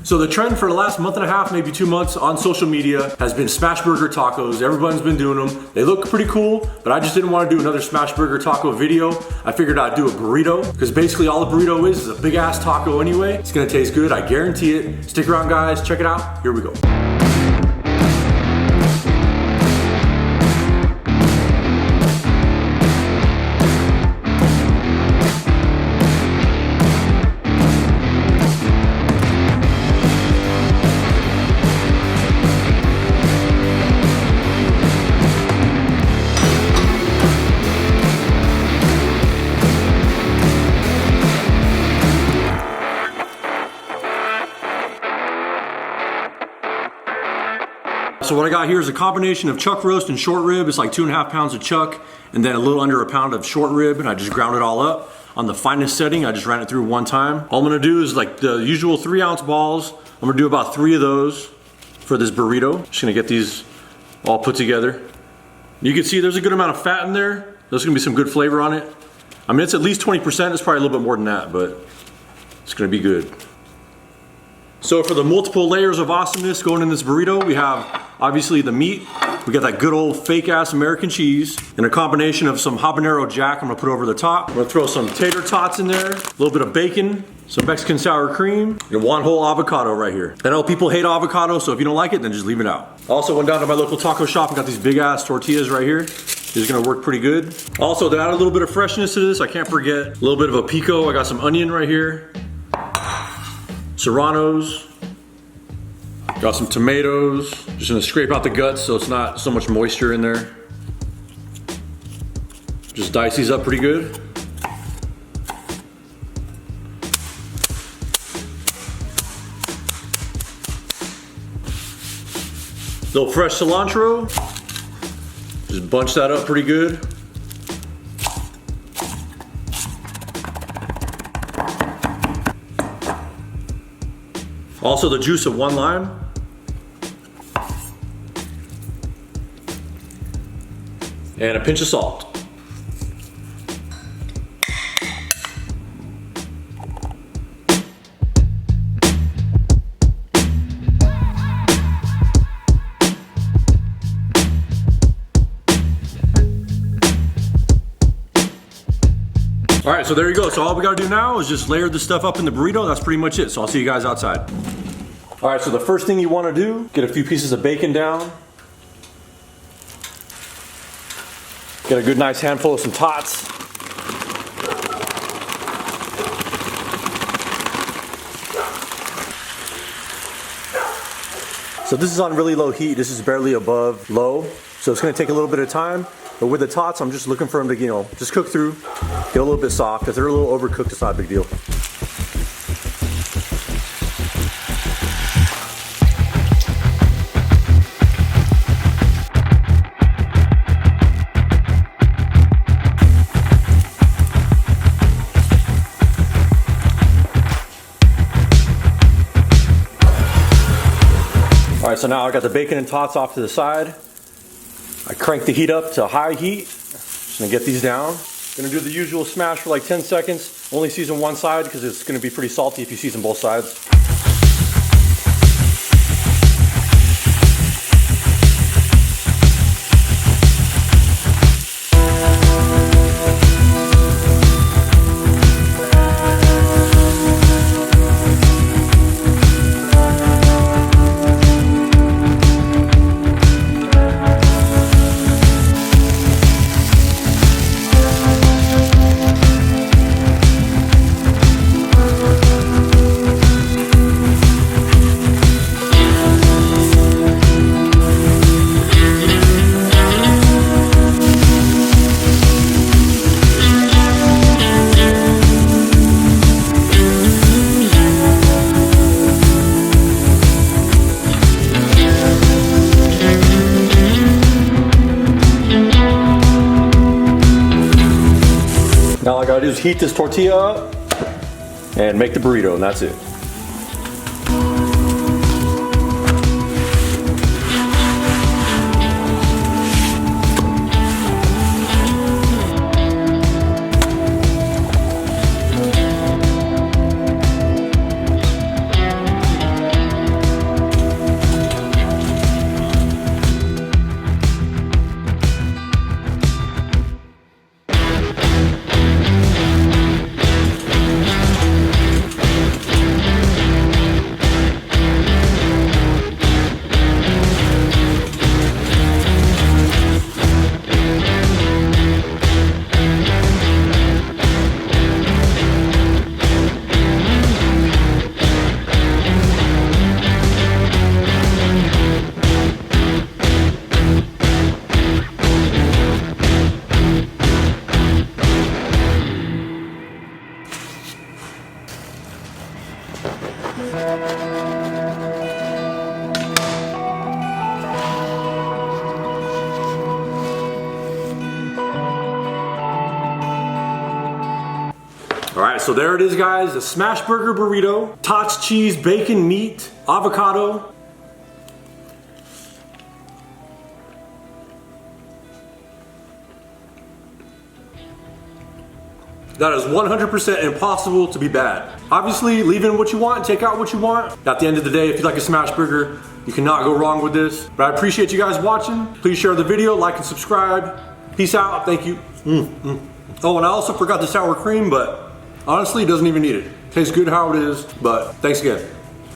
So the trend for the last month and a half, maybe 2 months on social media has been smash burger tacos. Everyone's been doing them. They look pretty cool, but I just didn't want to do another smash burger taco video. I figured I'd do a burrito, because basically all a burrito is a big ass taco anyway. It's gonna taste good, I guarantee it. Stick around guys, check it out, here we go. So what I got here is a combination of chuck roast and short rib. It's like 2.5 pounds of chuck and then a little under a pound of short rib, and I just ground it all up on the finest setting. I just ran it through one time. All I'm gonna do is like the usual 3-ounce balls. I'm gonna do about 3 of those for this burrito. Just gonna get these all put together. You can see there's a good amount of fat in there. There's gonna be some good flavor on it. I mean, it's at least 20%. It's probably a little bit more than that, but it's gonna be good. So for the multiple layers of awesomeness going in this burrito, we have obviously the meat. We got that good old fake ass American cheese and a combination of some habanero jack I'm gonna put over the top. I'm gonna throw some tater tots in there, a little bit of bacon, some Mexican sour cream, and 1 whole avocado right here. I know people hate avocado, so if you don't like it, then just leave it out. I also went down to my local taco shop and got these big ass tortillas right here. This is gonna work pretty good. Also, to add a little bit of freshness to this, I can't forget a little bit of a pico. I got some onion right here. Serranos, got some tomatoes. Just gonna scrape out the guts so it's not so much moisture in there. Just dice these up pretty good. Little fresh cilantro. Just bunch that up pretty good. Also the juice of 1 lime. And a pinch of salt. All right, so there you go. So all we gotta do now is just layer this stuff up in the burrito. That's pretty much it. So I'll see you guys outside. All right, so the first thing you wanna do, get a few pieces of bacon down. Get a good nice handful of some tots. So this is on really low heat. This is barely above low. So it's gonna take a little bit of time. But with the tots, I'm just looking for them to, just cook through, get a little bit soft. If they're a little overcooked, it's not a big deal. All right, so now I got the bacon and tots off to the side. I crank the heat up to high heat. Just gonna get these down. Gonna do the usual smash for like 10 seconds. Only season one side because it's gonna be pretty salty if you season both sides. Now all I gotta do is heat this tortilla up and make the burrito, and that's it. right, so there it is, guys. A smash burger burrito, tots, cheese, bacon, meat, avocado. That is 100% impossible to be bad. Obviously, leave in what you want, take out what you want. At the end of the day, if you like a smash burger, you cannot go wrong with this. But I appreciate you guys watching. Please share the video, like and subscribe. Peace out, thank you. Oh, and I also forgot the sour cream, but honestly, it doesn't even need it. Tastes good how it is, but thanks again.